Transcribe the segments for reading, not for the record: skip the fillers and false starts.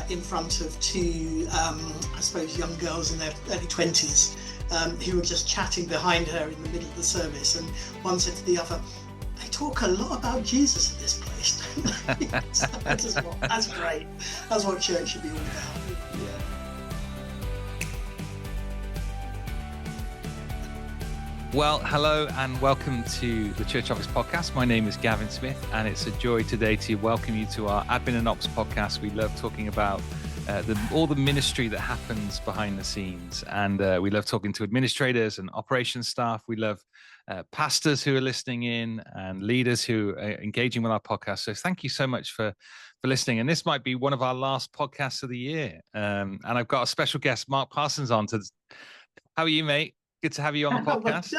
in front of two, I suppose, young girls in their early 20s who were just chatting behind her in the middle of the service. And one said to the other, "They talk a lot about Jesus at this place, don't they?" That's great. That's what church should be all about. Yeah. Well, hello and welcome to the Church Office Podcast. My name is Gavin Smith, and it's a joy today to welcome you to our Admin and Ops podcast. We love talking about all the ministry that happens behind the scenes, and we love talking to administrators and operations staff. We love pastors who are listening in and leaders who are engaging with our podcast. So thank you so much for listening. And this might be one of our last podcasts of the year. And I've got a special guest, Mark Parsons, on. How are you, mate? Good to have you on the podcast.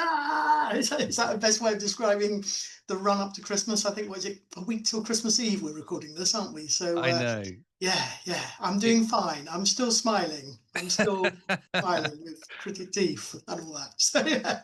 Is that the best way of describing the run up to Christmas? I think, was it a week till Christmas Eve we're recording this, aren't we? So I know. Yeah. I'm doing fine. I'm still smiling. I'm still smiling with crooked teeth and all that. So yeah.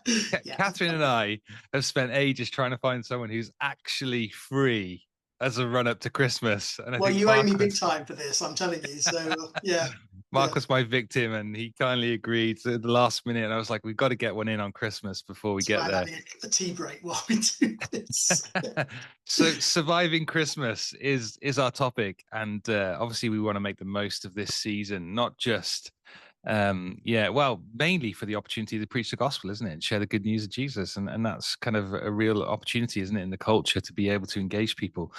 Catherine and I have spent ages trying to find someone who's actually free as a run up to Christmas. And well, you owe me big time for this, I'm telling you. So yeah. Mark was my victim, and he kindly agreed at the last minute. And I was like, "We've got to get one in on Christmas before we get there." Having a tea break while we do this. So, surviving Christmas is our topic, and obviously, we want to make the most of this season, not just, mainly for the opportunity to preach the gospel, isn't it, and share the good news of Jesus, and that's kind of a real opportunity, isn't it, in the culture to be able to engage people.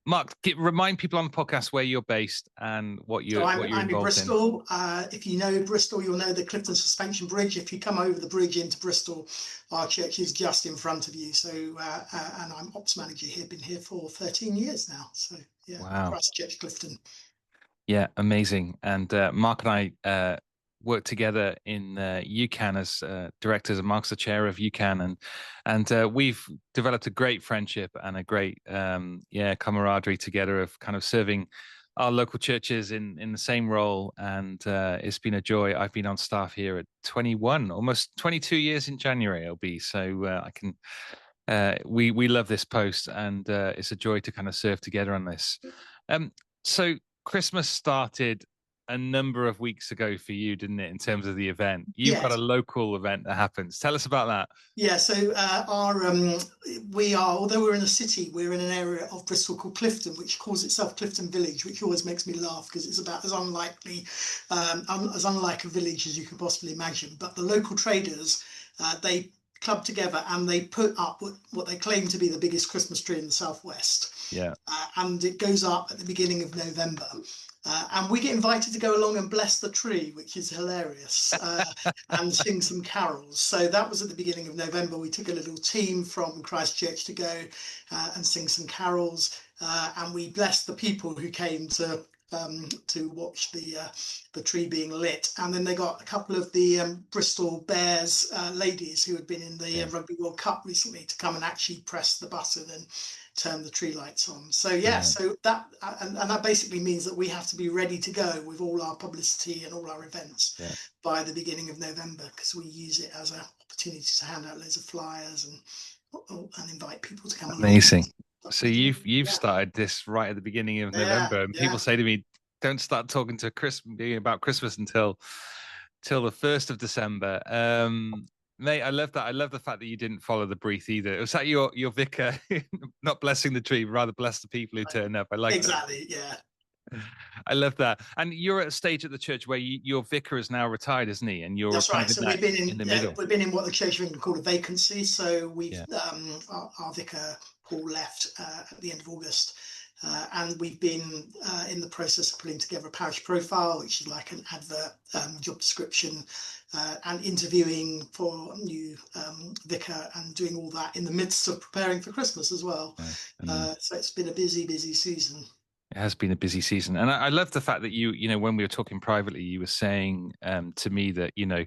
Mark, remind people on the podcast where you're based and what you're involved in Bristol. If you know Bristol, you'll know the Clifton Suspension Bridge. If you come over the bridge into Bristol, our church is just in front of you. So, and I'm ops manager here. Been here for 13 years now. So, yeah, wow. Christchurch Clifton. Yeah, amazing. And Mark and I work together in UCAN as directors, and Mark's the chair of UCAN, and we've developed a great friendship and a great camaraderie together of kind of serving our local churches in the same role, and it's been a joy. I've been on staff here at 21, almost 22 years in January it'll be, so I can we love this post, and it's a joy to kind of serve together on this. So Christmas started a number of weeks ago for you, didn't it, in terms of the event? You've got a local event that happens. Tell us about that. Yeah, so we are, although we're in a city, we're in an area of Bristol called Clifton, which calls itself Clifton Village, which always makes me laugh because it's about as unlike a village as you could possibly imagine. But the local traders, they club together and they put up what they claim to be the biggest Christmas tree in the southwest. Yeah. And it goes up at the beginning of November. And we get invited to go along and bless the tree, which is hilarious, and sing some carols. So that was at the beginning of November. We took a little team from Christchurch to go and sing some carols, and we blessed the people who came to watch the tree being lit. And then they got a couple of the Bristol Bears ladies who had been in the Rugby World Cup recently to come and actually press the button and turn the tree lights on. So so that and that basically means that we have to be ready to go with all our publicity and all our events by the beginning of November, because we use it as an opportunity to hand out loads of flyers and invite people to come. Amazing. So you've started this right at the beginning of November, and people say to me, "Don't start talking about Christmas until the 1st of December." Mate, I love that. I love the fact that you didn't follow the brief either. Was that your vicar not blessing the tree, rather bless the people who turn up? I like exactly, that. Yeah. I love that. And you're at a stage at the church where your vicar is now retired, isn't he? And you're that's right. So we've been in the middle. We've been in what the Church of England called a vacancy. So we've our vicar Paul left at the end of August. And we've been in the process of putting together a parish profile, which is like an advert, job description, and interviewing for a new vicar, and doing all that in the midst of preparing for Christmas as well. So it's been a busy season. It has been a busy season. And I love the fact that you know, when we were talking privately, you were saying to me that, you know,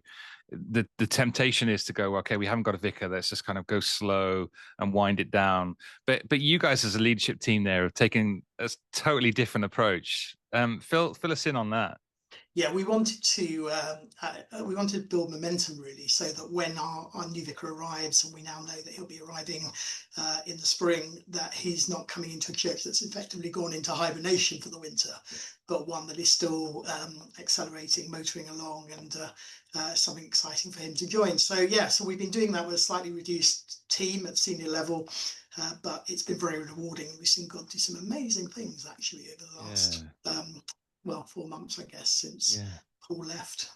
the temptation is to go, okay, we haven't got a vicar, let's just kind of go slow and wind it down. But you guys as a leadership team there have taken a totally different approach. Fill us in on that. Yeah, we wanted to build momentum really, so that when our new vicar arrives, and we now know that he'll be arriving in the spring, that he's not coming into a church that's effectively gone into hibernation for the winter, but one that is still accelerating, motoring along, and something exciting for him to join. So yeah, so we've been doing that with a slightly reduced team at senior level, but it's been very rewarding. We've seen God do some amazing things actually over the last Yeah. 4 months, I guess, since Yeah. Paul left.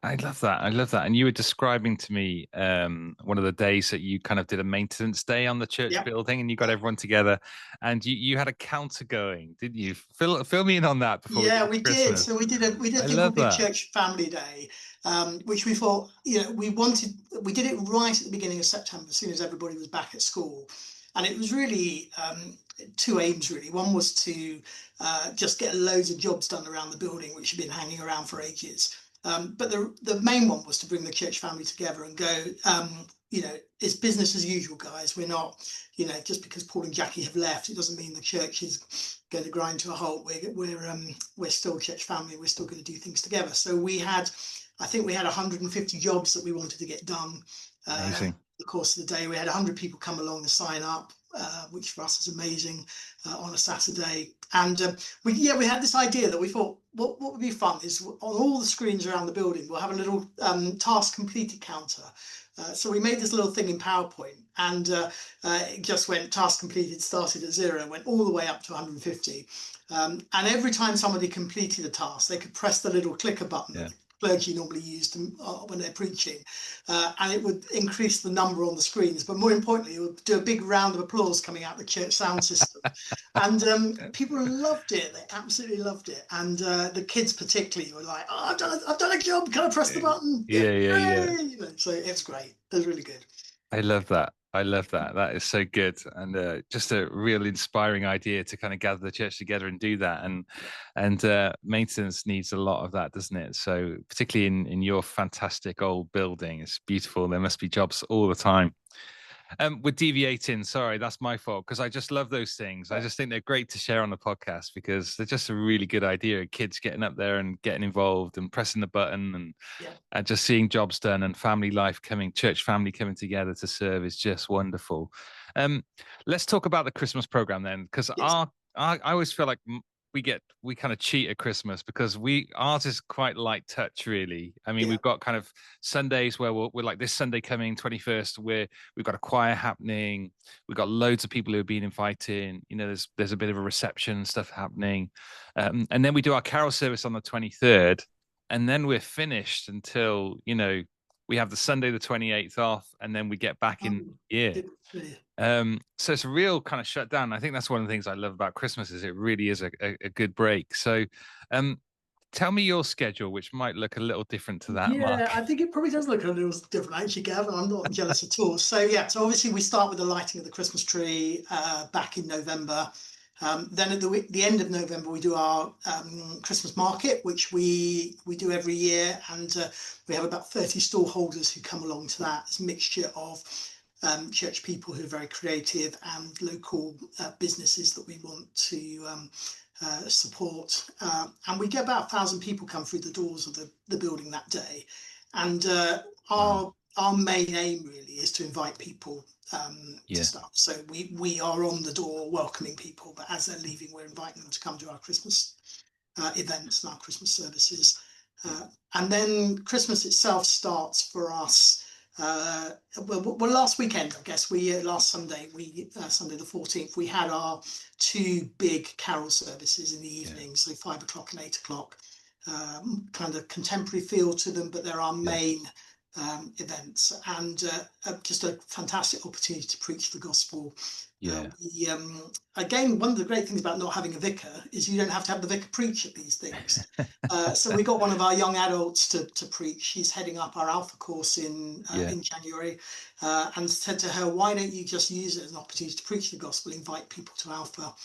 I love that. I love that. And you were describing to me one of the days that you kind of did a maintenance day on the church Yeah, building, and you got everyone together, and you had a counter going, didn't you? Fill me in on that before we get yeah, into we did. Christmas. So we did a I thing called love Big that. Church Family Day, which we thought, we did it right at the beginning of September, as soon as everybody was back at school, and it was really two aims really. One was to just get loads of jobs done around the building, which had been hanging around for ages. But the main one was to bring the church family together and go, it's business as usual, guys. We're not, just because Paul and Jackie have left, it doesn't mean the church is going to grind to a halt. We're still church family. We're still going to do things together. So I think we had 150 jobs that we wanted to get done. Amazing. The course of the day, we had 100 people come along and sign up, which for us is amazing, on a Saturday. And we had this idea that we thought what would be fun is on all the screens around the building we'll have a little task completed counter. So we made this little thing in PowerPoint, and it just went task completed, started at 0, went all the way up to 150. And every time somebody completed a task, they could press the little clicker button that the clergy normally use when they're preaching, and it would increase the number on the screens. But more importantly, it would do a big round of applause coming out the church sound system. And people loved it. They absolutely loved it. And the kids particularly were like, "Oh, I've done a job. Can I press the button? Yeah, Yeah, yeah, yeah. yay!" So it's great. It was really good. I love that. I love that. That is so good, and just a real inspiring idea to kind of gather the church together and do that. And maintenance needs a lot of that, doesn't it? So particularly in your fantastic old building, it's beautiful. There must be jobs all the time. We're deviating. Sorry, that's my fault because I just love those things. I just think they're great to share on the podcast because they're just a really good idea. Kids getting up there and getting involved and pressing the button Yeah. and just seeing jobs done and family life coming, church family coming together to serve is just wonderful. Um, let's talk about the Christmas program then, because Yes. I always feel like we kind of cheat at Christmas because ours is quite light touch really. I mean, Yeah. we've got kind of Sundays where we're like this Sunday coming 21st, where we've got a choir happening, we've got loads of people who have been invited. There's a bit of a reception stuff happening, and then we do our carol service on the 23rd, and then we're finished until we have the Sunday the 28th off, and then we get back in year. Yeah. So it's a real kind of shutdown. I think that's one of the things I love about Christmas is it really is a good break. So tell me your schedule, which might look a little different to that, Yeah, Mark. I think it probably does look a little different actually, Gavin. I'm not jealous at all. So yeah, so obviously we start with the lighting of the Christmas tree back in November. Then at the end of November we do our Christmas market, which we do every year, and we have about 30 stall holders who come along to that. It's a mixture of church people who are very creative and local businesses that we want to support. And we get about 1,000 people come through the doors of the building that day. And Wow. our main aim really is to invite people to Yeah. start. So we are on the door welcoming people, but as they're leaving, we're inviting them to come to our Christmas events and our Christmas services. And then Christmas itself starts for us. Last weekend, I guess last Sunday, Sunday the 14th, we had our two big carol services in the Yeah. evening, so 5 o'clock and 8 o'clock. Kind of contemporary feel to them, but they're our Yeah. main events, and just a fantastic opportunity to preach the gospel. Yeah. Again, one of the great things about not having a vicar is you don't have to have the vicar preach at these things. So we got one of our young adults to preach. She's heading up our Alpha course in January, and said to her, "Why don't you just use it as an opportunity to preach the gospel, invite people to Alpha?"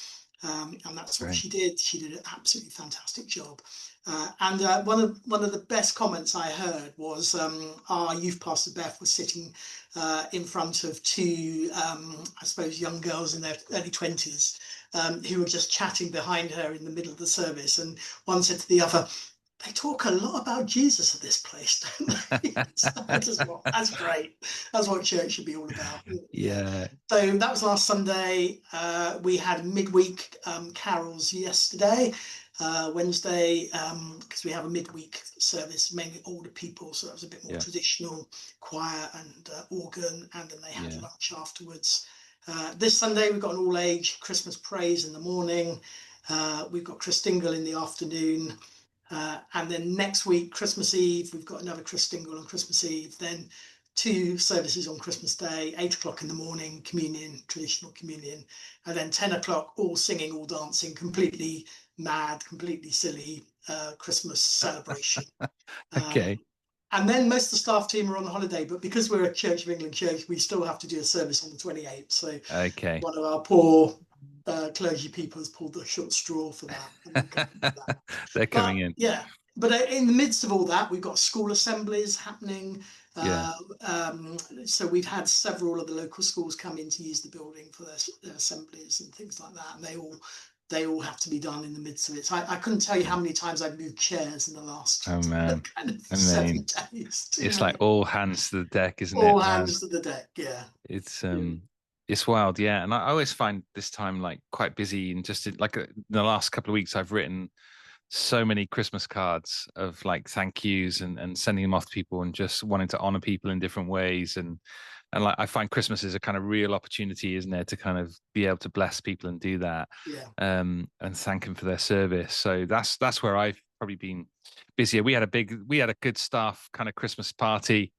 And that's what Great. she did. She did an absolutely fantastic job. And one of the best comments I heard was our youth pastor Beth was sitting in front of two, I suppose, young girls in their early 20s who were just chatting behind her in the middle of the service. And one said to the other, They talk a lot about Jesus at this place, don't they? That's great. That's what church should be all about. Yeah. Yeah, So that was last Sunday. We had midweek carols yesterday, Wednesday, because we have a midweek service, mainly older people. So that was a bit more yeah, traditional choir and organ, and then they had yeah, lunch afterwards. This Sunday, we've got an all age Christmas praise in the morning. We've got Christingle in the afternoon. And then next week, Christmas Eve, we've got another Christingle on Christmas Eve. Then two services on Christmas Day, 8 o'clock in the morning, communion, traditional communion. And then 10 o'clock, all singing, all dancing, completely mad, completely silly Christmas celebration. okay, And then most of the staff team are on holiday, but because we're a Church of England church, we still have to do a service on the 28th. So okay. one of our poor clergy people has pulled the short straw for that, and we can't do that. They're coming But in. yeah, but in the midst of all that, we've got school assemblies happening. Yeah, Uh, so we've had several of the local schools come in to use the building for their assemblies and things like that, and they all have to be done in the midst of it. So I couldn't tell you how yeah. many times I've moved chairs in the last Oh man, kind of I seven mean, days. Too it's like many. all hands to the deck, isn't it, All man? hands to the deck. Yeah. It's Yeah. um, it's wild, yeah. And I always find this time like quite busy, and just in the last couple of weeks, I've written so many Christmas cards of like thank yous and sending them off to people and just wanting to honor people in different ways. And like I find Christmas is a kind of real opportunity, isn't it, to kind of be able to bless people and do that, Yeah. and thank them for their service. So that's where I've probably been busier. We had a good staff kind of Christmas party.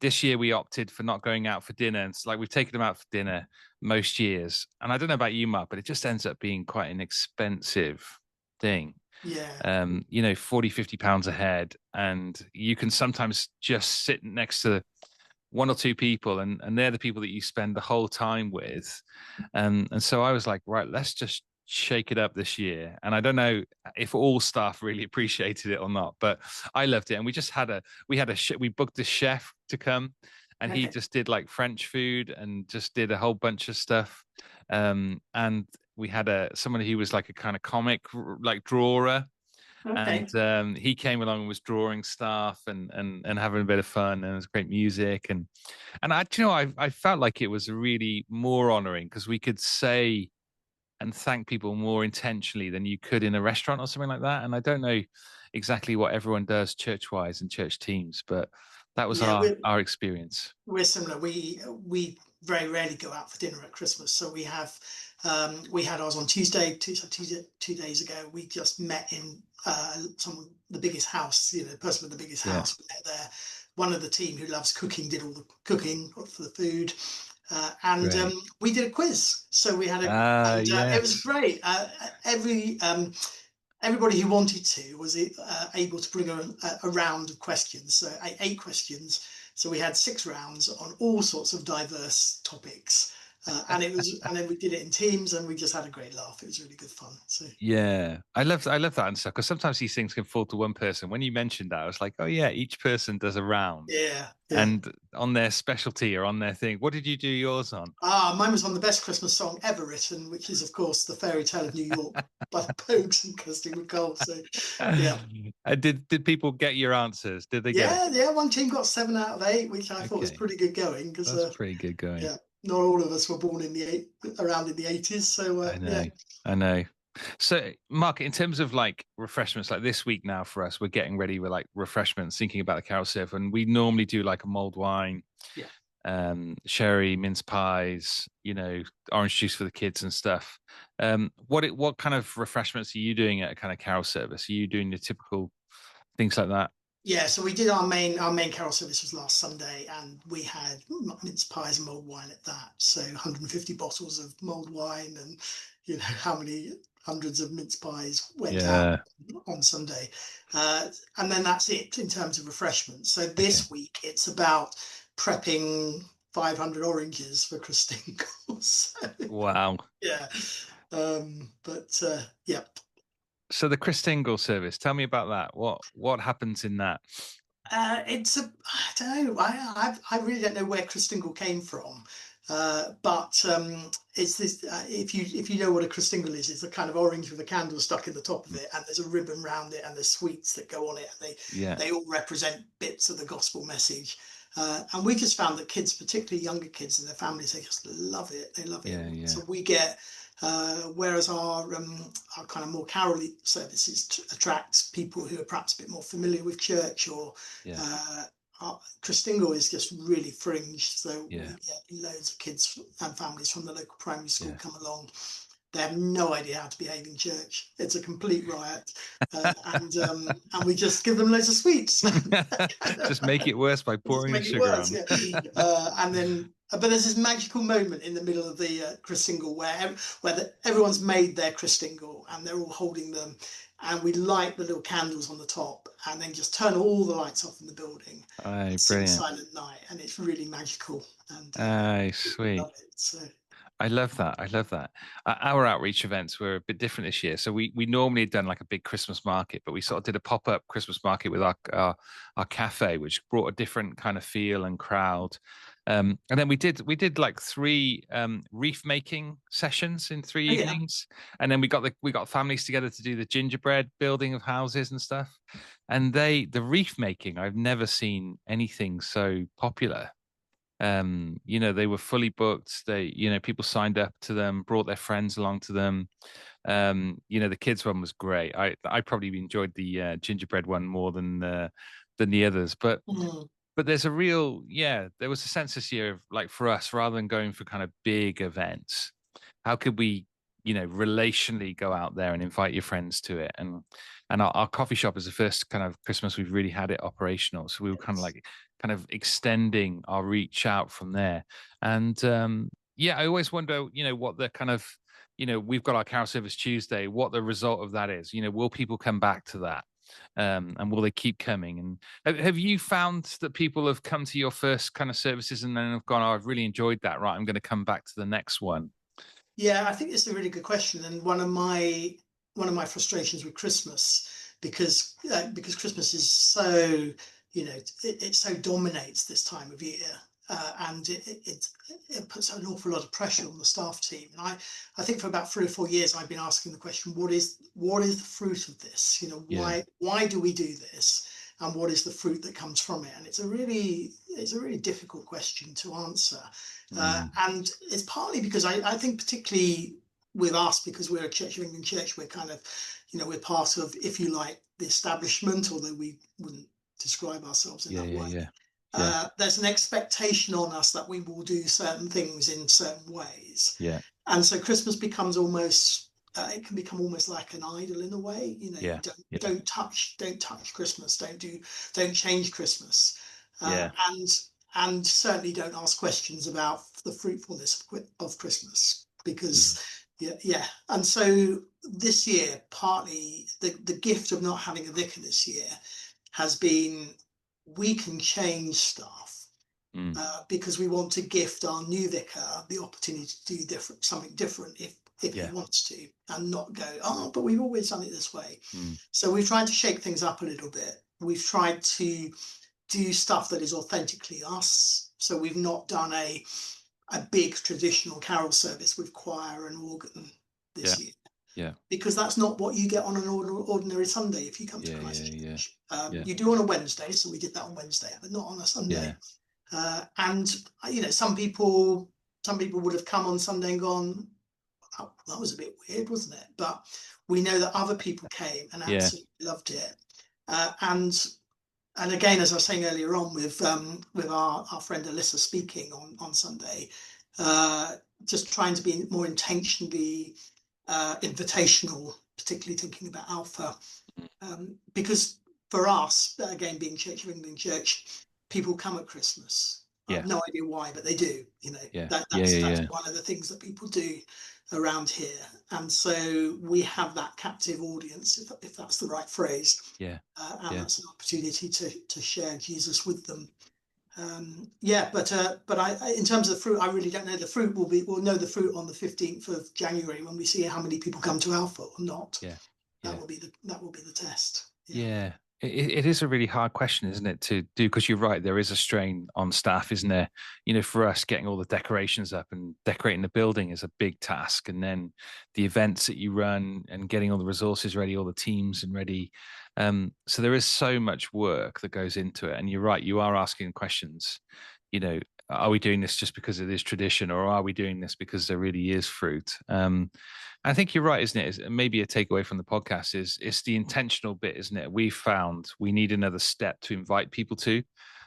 This year we opted for not going out for dinner. And it's like we've taken them out for dinner most years. And I don't know about you, Mark, but it just ends up being quite an expensive thing. Yeah. 40, £50 a head. And you can sometimes just sit next to one or two people, and they're the people that you spend the whole time with. And so I was like, right, let's just shake it up this year. And I don't know if all staff really appreciated it or not, but I loved it. And we booked a chef to come, and he Okay. just did like French food and just did a whole bunch of stuff. And we had someone who was like a kind of comic like drawer, Okay. and he came along and was drawing stuff and having a bit of fun, and it was great music. And I felt like it was really more honoring because we could say and thank people more intentionally than you could in a restaurant or something like that. And I don't know exactly what everyone does church wise and church teams, but that was Yeah, our experience. we're similar. We very rarely go out for dinner at Christmas, so we had ours on Tuesday, 2 days ago. We just met in the biggest house, the person with the biggest Yeah, house. We met there. One of the team who loves cooking did all the cooking for the food, and great. we did a quiz. So we had and it was Yes. great. Everybody who wanted to was able to bring a round of questions, so 8 questions. So we had 6 rounds on all sorts of diverse topics, and then we did it in teams, and we just had a great laugh. It was really good fun. So Yeah, I love that and stuff because sometimes these things can fall to one person. When you mentioned that, I was like, oh yeah, each person does a round, yeah, yeah. and on their specialty or on their thing. What did you do yours on? Mine was on the best Christmas song ever written, which is of course the Fairy Tale of New York by the Pogues and Kirsty MacColl. So yeah. Did people get your answers? Did they get it? Yeah, yeah. One team got 7 out of 8, which I thought was Okay, pretty good going because that's pretty good going. yeah, not all of us were born around in the 80s. So I yeah, know, I know. So, Mark, in terms of like refreshments, like this week now for us, we're getting ready with like refreshments, thinking about the carousel surf, and we normally do like a mulled wine, yeah. sherry, mince pies, orange juice for the kids and stuff. What kind of refreshments are you doing at a kind of carol service? Are you doing the typical things like that? Yeah, so we did our main carol service was last Sunday, and we had mince pies and mulled wine at that. So 150 bottles of mulled wine, and how many hundreds of mince pies went out Yeah. on Sunday, and then that's it in terms of refreshments. So Okay. this week it's about prepping 500 oranges for Christine. So Wow. yeah, but yeah. So the Chris Tingle service, tell me about that. What happens in that? I don't know. I really don't know where Christingle came from. But it's this. If you know what a Christingle is, it's a kind of orange with a candle stuck in the top of Mm. it, and there's a ribbon round it, and there's sweets that go on it, and Yeah, they all represent bits of the gospel message. And we just found that kids, particularly younger kids and their families, they just love it. They love it. yeah, yeah, So we get, whereas our kind of more carol services attract people who are perhaps a bit more familiar with church, or yeah, uh, Christingle is just really fringe. So we yeah, get loads of kids and families from the local primary school yeah. come along. They have no idea how to behave in church. It's a complete riot, and we just give them loads of sweets. Just make it worse by Just pouring the make it sugar worse, on. yeah. And then, but there's this magical moment in the middle of the Christingle where everyone's made their Christingle and they're all holding them, and we light the little candles on the top, and then just turn all the lights off in the building Aye, and sing brilliant. Silent Night, and it's really magical, and Aye, people sweet. love it. So I love that. I love that. Our outreach events were a bit different this year. So we normally had done like a big Christmas market, but we sort of did a pop-up Christmas market with our cafe, which brought a different kind of feel and crowd. And then we did like three wreath making sessions in three oh yeah. evenings, and then we got families together to do the gingerbread building of houses and stuff. And the wreath making, I've never seen anything so popular. They were fully booked. People signed up to them, brought their friends along to them. The kids one was great. I probably enjoyed the gingerbread one more than the others. Mm. But there was a sense this year of, like, for us, rather than going for kind of big events, how could we, relationally go out there and invite your friends to it? And our coffee shop is the first kind of Christmas we've really had it operational. So we were kind of like kind of extending our reach out from there. And yeah, I always wonder, what the kind of, we've got our Carol Service Tuesday, what the result of that is. Will people come back to that? And will they keep coming? And have you found that people have come to your first kind of services and then have gone, oh, I've really enjoyed that. Right, I'm going to come back to the next one. Yeah, I think it's a really good question, and one of my frustrations with Christmas, because Christmas is so, it so dominates this time of year, and it puts an awful lot of pressure on the staff team. And I think for about 3 or 4 years I've been asking the question, what is the fruit of this? Yeah. Why do we do this? And what is the fruit that comes from it? And it's a really difficult question to answer. Mm, And it's partly because I think, particularly with us, because we're a Church of England church, we're kind of, we're part of, if you like, the establishment, although we wouldn't describe ourselves in yeah, that yeah, way. yeah, yeah, There's an expectation on us that we will do certain things in certain ways. yeah, And so Christmas becomes almost, it can become almost like an idol in a way. You yeah, don't yeah, don't touch Christmas, don't change Christmas, yeah. and certainly don't ask questions about the fruitfulness of Christmas, Mm, because yeah. And so this year, partly the gift of not having a vicar this year has been, we can change stuff, mm, because we want to gift our new vicar the opportunity to do something different if he yeah. wants to, and not go, oh, but we've always done it this way. Mm, So we've tried to shake things up a little bit. We've tried to do stuff that is authentically us. So we've not done a big traditional carol service with choir and organ yeah, this year, yeah, because that's not what you get on an ordinary Sunday if you come to yeah, yeah, yeah, Christchurch. yeah, You do on a Wednesday, so we did that on Wednesday, but not on a yeah, Sunday. And some people would have come on Sunday and gone, oh, that was a bit weird, wasn't it? But we know that other people came and yeah, absolutely loved it. And again, as I was saying earlier on, with our friend Alyssa speaking on Sunday, just trying to be more intentionally invitational, particularly thinking about Alpha, because for us, again, being Church of England Church, people come at Christmas. I have yeah, no idea why, but they do. yeah, That yeah, that's yeah, that's yeah, one of the things that people do around here, and so we have that captive audience, if that's the right phrase, yeah, and yeah, that's an opportunity to share Jesus with them. Yeah, but in terms of the fruit, I really don't know. The fruit we'll know the fruit on the 15th of January when we see how many people come to Alpha or not. yeah, That yeah. will be the test. Yeah. Yeah. It is a really hard question, isn't it, to do? Because you're right, there is a strain on staff, isn't there? For us, getting all the decorations up and decorating the building is a big task. And then the events that you run and getting all the resources ready, all the teams and ready. So there is so much work that goes into it. And you're right, you are asking questions, you know, are we doing this just because it is tradition, or are we doing this because there really is fruit? I think you're right, isn't it? Maybe a takeaway from the podcast is it's the intentional bit, isn't it? We found we need another step to invite people to.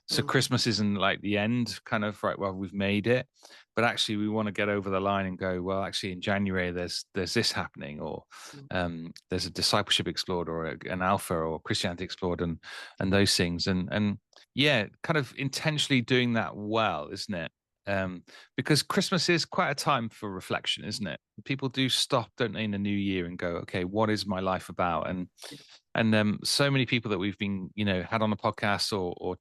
So Mm, Christmas isn't like the end, kind of right. Well, we've made it, but actually we want to get over the line and go. Well, actually in January there's this happening, or mm, there's a discipleship explored, or an alpha, or Christianity explored, and those things, and yeah, kind of intentionally doing that well, isn't it? Because Christmas is quite a time for reflection, isn't it? People do stop, don't they, in the new year and go, okay, what is my life about? And so many people that we've been, had on the podcast, or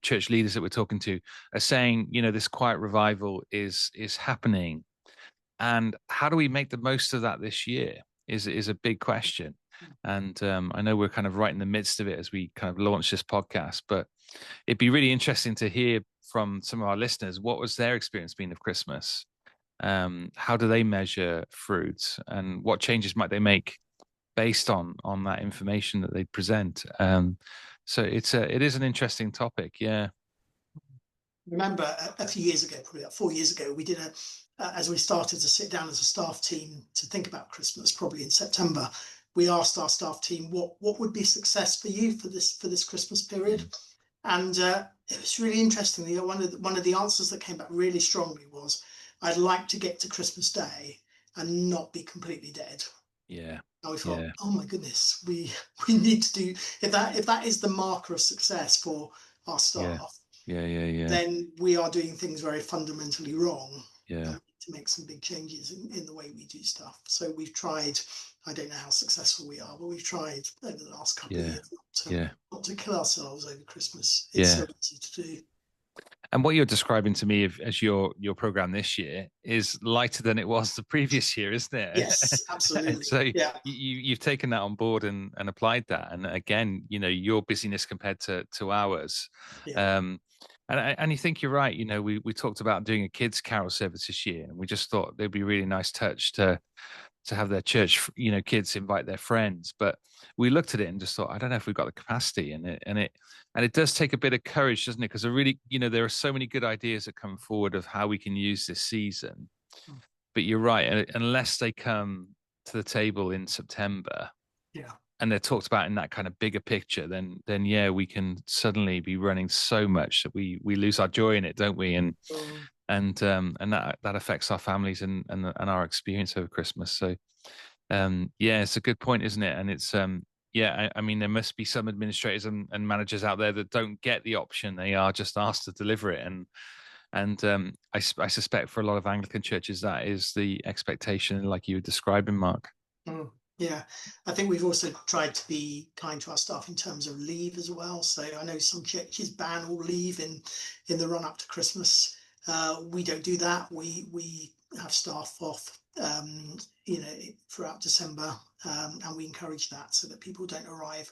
church leaders that we're talking to are saying, this quiet revival is happening, and how do we make the most of that this year is a big question. And I know we're kind of right in the midst of it as we kind of launch this podcast, but it'd be really interesting to hear from some of our listeners what was their experience been of Christmas. How do they measure fruits, and what changes might they make based on that information that they present? So it is an interesting topic. Yeah. remember a few years ago, probably about 4 years ago, we did as we started to sit down as a staff team to think about Christmas, probably in September, we asked our staff team what would be success for you for this Christmas period. And it was really interesting. One of the answers that came back really strongly was, I'd like to get to Christmas Day and not be completely dead. Yeah. And we thought, Yeah. oh my goodness, we need to do, if that is the marker of success for our Yeah. staff, Yeah. Yeah. Yeah. then we are doing things very fundamentally wrong, and Yeah. we need to make some big changes in the way we do stuff. So we've tried, I don't know how successful we are, but we've tried over the last couple of Yeah. years Yeah. not to kill ourselves over Christmas. It's so Yeah. easy to do. And what you're describing to me as your program this year is lighter than it was the previous year, isn't it? Yes, And absolutely. so Yeah, you've taken that on board and applied that. And again, your busyness compared to ours. yeah. Um, and you think you're right. We talked about doing a kids carol service this year, and we just thought it'd be a really nice touch to have their church, kids invite their friends. But we looked at it and just thought, I don't know if we've got the capacity. And it does take a bit of courage, doesn't it? Because there are so many good ideas that come forward of how we can use this season. Mm. But you're right, unless they come to the table in September Yeah. and they're talked about in that kind of bigger picture, then yeah, we can suddenly be running so much that we lose our joy in it, don't we? And Um, and that affects our families and our experience over Christmas. So yeah, it's a good point, isn't it? And it's yeah, I mean, there must be some administrators and managers out there that don't get the option. They are just asked to deliver it. And I suspect for a lot of Anglican churches, that is the expectation, like you were describing, Mark. mm, yeah, I think we've also tried to be kind to our staff in terms of leave as well. So I know some churches ban all leave in the run up to Christmas. We don't do that. We have staff off, throughout December, and we encourage that so that people don't arrive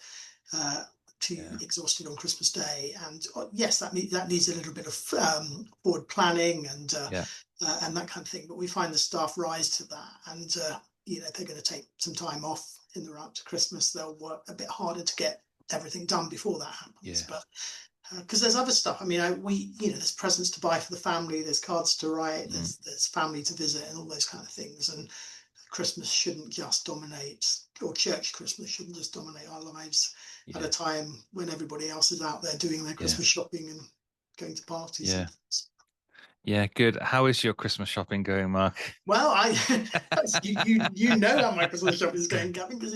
too Yeah. exhausted on Christmas Day. And yes, that needs a little bit of forward planning Yeah. and that kind of thing. But we find the staff rise to that, and if they're going to take some time off in the run up to Christmas, they'll work a bit harder to get everything done before that happens. Yeah. But because there's other stuff. I mean, there's presents to buy for the family, there's cards to write, there's family to visit, and all those kind of things. And Christmas shouldn't just dominate, or church Christmas shouldn't just dominate our lives at a time when everybody else is out there doing their Christmas shopping and going to parties Yeah. and things. Yeah, good. How is your Christmas shopping going, Mark? Well, you know how my Christmas shopping is going, Gavin, because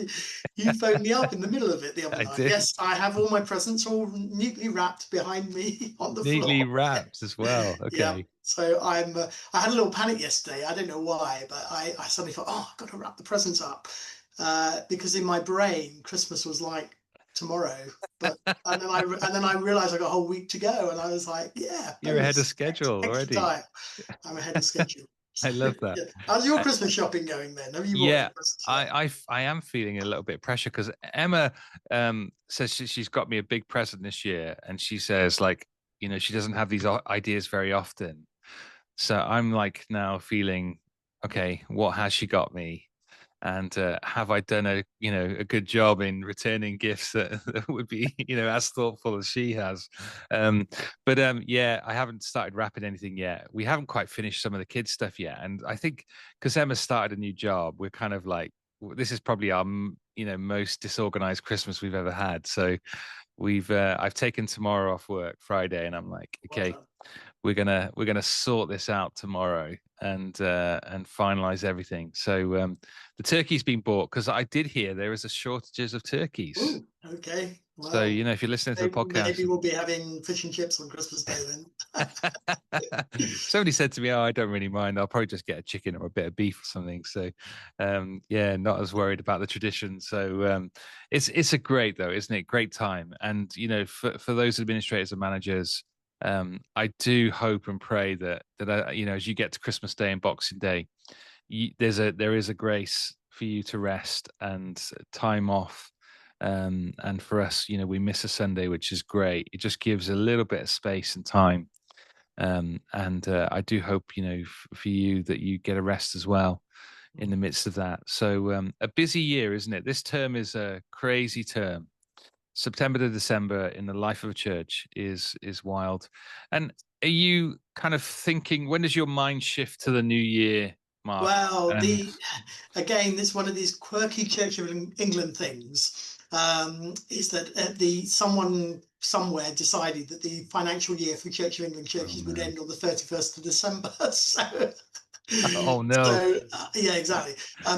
you phoned me up in the middle of it the other I night. did. Yes, I have all my presents all neatly wrapped behind me on the Neatly floor. wrapped as well. Yeah. Okay. So I had a little panic yesterday. I don't know why, but I suddenly thought, oh, I've got to wrap the presents up, because in my brain Christmas was like tomorrow. But and then I realized I got a whole week to go, and I was like, yeah, You're ahead of bonus, schedule extra already. time. I'm ahead of schedule. I love that. Yeah. How's your Uh, Christmas shopping going then? Have you bought any Yeah, presents yet? I am feeling a little bit of pressure because Emma says she's got me a big present this year, and she says like, she doesn't have these ideas very often. So I'm like now feeling, okay, what has she got me? And have I done a good job in returning gifts that, that would be as thoughtful as she has? But yeah, I haven't started wrapping anything yet. We haven't quite finished some of the kids stuff yet, and I think because Emma started a new job, we're kind of like this is probably our most disorganized Christmas we've ever had. So I've taken tomorrow off work, Friday, and I'm like, Well okay, done. we're gonna sort this out tomorrow and finalize everything. So the turkey's been bought because I did hear there is a shortages of turkeys. Ooh, okay. So Well, if you're listening to the maybe podcast, we'll be having fish and chips on Christmas Day then. somebody said to me, "Oh, I don't really mind. I'll probably just get a chicken or a bit of beef or something." So yeah, not as worried about the tradition. So it's a great though, isn't it? Great time, and for those administrators and managers. I do hope and pray that as you get to Christmas Day and Boxing Day, there is a grace for you to rest and time off. And for us, we miss a Sunday, which is great. It just gives a little bit of space and time. And I do hope, for you that you get a rest as well in the midst of that. So a busy year, isn't it? This term is a crazy term. September to December in the life of a church is wild. And are you kind of thinking, when does your mind shift to the new year, Mark? Well, And the again, it's one of these quirky Church of England things. Is that the someone somewhere decided that the financial year for Church of England oh churches would no. end on the 31st of December. So, Oh no. yeah, exactly.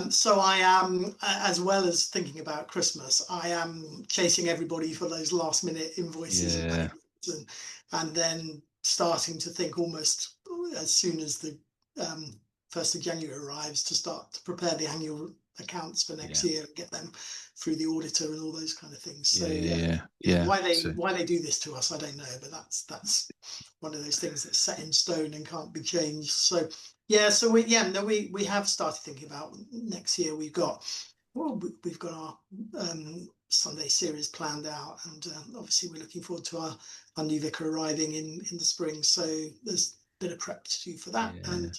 So I am, as well as thinking about Christmas, I am chasing everybody for those last minute invoices and Yeah. payments, and then starting to think almost as soon as the um, 1st of January arrives to start to prepare the annual accounts for next Yeah. year and get them through the auditor and all those kind of things. So Yeah. Yeah. Yeah. yeah, Yeah. So why they do this to us, I don't know, but that's one of those things that's set in stone and can't be changed. So yeah, so we have started thinking about next year. We've got our Sunday series planned out, and obviously we're looking forward to our new vicar arriving in the spring. So there's a bit of prep to do for that, yeah. and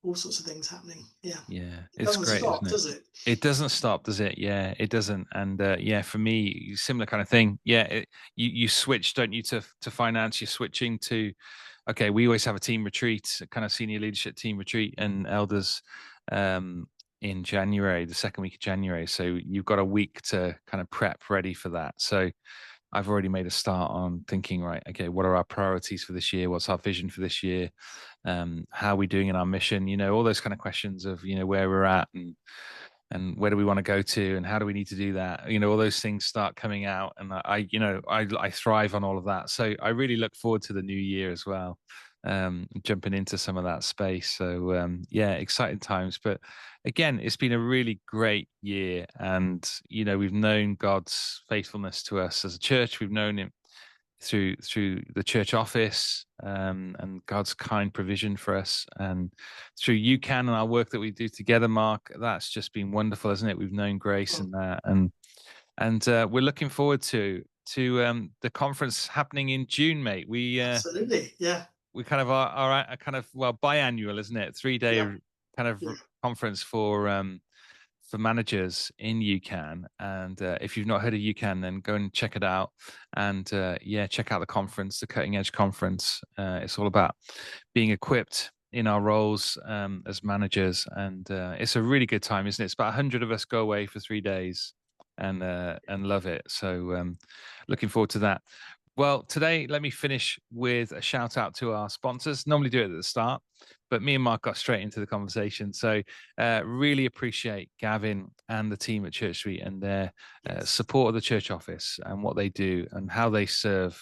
all sorts of things happening. Yeah, Yeah. it It's doesn't great, stop, isn't it? does it? It doesn't stop, does it? Yeah, it doesn't. And yeah, for me, similar kind of thing. Yeah, you switch, don't you, to finance? You're switching to, okay, we always have a team retreat, a kind of senior leadership team retreat and elders um, in January, the second week of January. So you've got a week to kind of prep ready for that. So I've already made a start on thinking, right, okay, what are our priorities for this year? What's our vision for this year? How are we doing in our mission? All those kind of questions of, where we're at and where do we want to go to and how do we need to do that? All those things start coming out, and I thrive on all of that. So I really look forward to the new year as well, jumping into some of that space. So yeah, exciting times. But again, it's been a really great year, and we've known God's faithfulness to us as a church. We've known Him through the church office, and God's kind provision for us, and through UCAN and our work that we do together, Mark. That's just been wonderful, isn't it? We've known grace Oh, in that, and we're looking forward to the conference happening in June, mate. absolutely. Yeah. We kind of are at a kind of, well, biannual, isn't it? 3 day Yeah. kind of Yeah. conference for managers in UCAN. And if you've not heard of UCAN, then go and check it out. And yeah, check out the conference, the Cutting Edge Conference. It's all about being equipped in our roles as managers, and it's a really good time, isn't it? It's about 100 of us go away for 3 days and love it. So looking forward to that. Well, today, let me finish with a shout out to our sponsors. Normally do it at the start, but me and Mark got straight into the conversation. So, really appreciate Gavin and the team at Church Street and their Yes. support of the church office and what they do and how they serve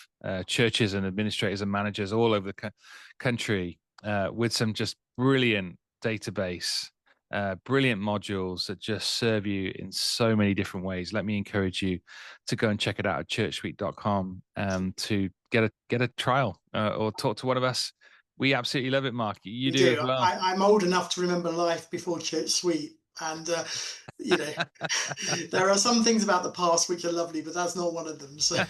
churches and administrators and managers all over the country with some just brilliant database. Brilliant modules that just serve you in so many different ways. Let me encourage you to go and check it out at churchsuite.com to get a trial or talk to one of us We absolutely love it, Mark. You We do as do. well. I'm old enough to remember life before Church Suite, and you know, there are some things about the past which are lovely, but that's not one of them. So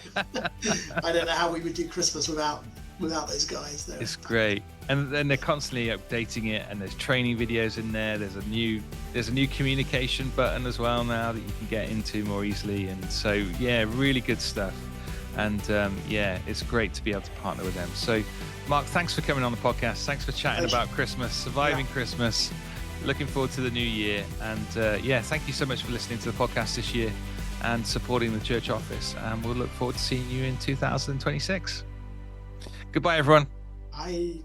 I don't know how we would do Christmas without those guys. It's great, and then they're constantly updating it, and there's training videos in there. There's a new communication button as well now that you can get into more easily, and so yeah, really good stuff. And yeah, it's great to be able to partner with them. So Mark, thanks for coming on the podcast. Thanks for chatting about Christmas, surviving Christmas. Looking forward to the new year. And yeah, thank you so much for listening to the podcast this year and supporting the church office. And we'll look forward to seeing you in 2026. Goodbye, everyone. Bye.